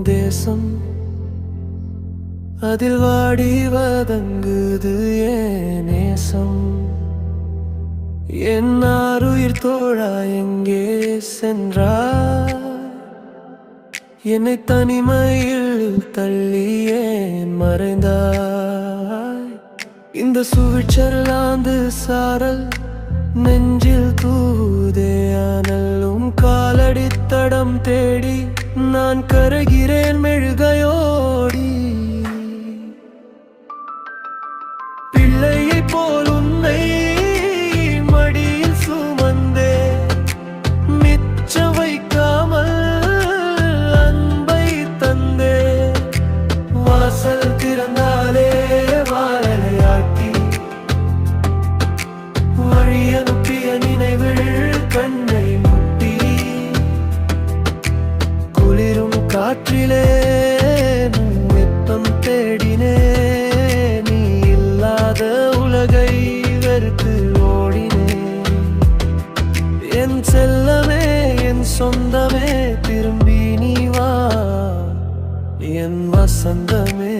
தேசம் அதில் வாடி வதங்குது ஏன் நேசம் என் ஆருயிர் தோழா எங்கே சென்றாய் என்னை தனிமையில் தள்ளி ஏன் மறைந்தாய் இந்த சுவிட்சர்லாந்து சாரல் நெஞ்சில் தூதே அனலும் காலடி தடம் தேடி நான் கரைகிறேன் மெழுகையோடி பிள்ளையை போல் உன்னை மடியில் சுமந்தே மிச்ச வைக்காமல் அன்பை தந்தே வாசல் திறந்தாலே வாழையாட்டி வழி அனுப்பிய நினைவில் கண்ணை முட்டி குளிரும் காற்றிலே வெப்பம் தேடினே நீ இல்லாத உலகை வெறுத்து ஓடினே என் செல்லமே என் சொந்தமே திரும்பி நீ வா என் வசந்தமே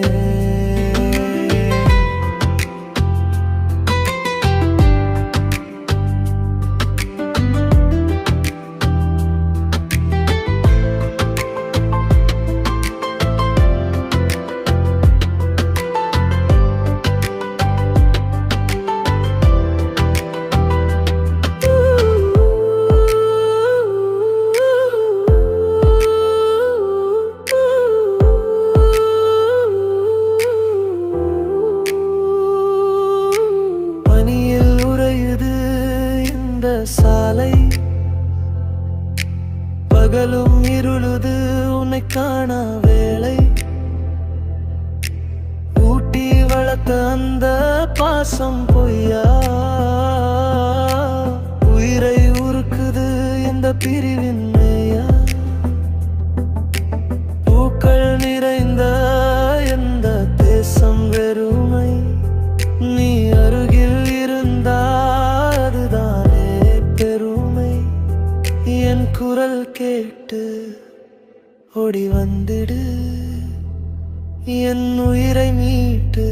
சாலை பகலும் இருளுது உன்னை காணா வேளை ஊட்டி வளர்த்த அந்த பாசம் பொய்யா உயிரை உருக்குது இந்த பிரிவின் மேயா பூக்கள் நிறைந்த எந்த தேசம் வெறுமை நீ அருகில் இருந்தால் அதுதான் பெருமை என் குரல் கேட்டு ஓடி வந்திடு என் உயிரை மீட்டு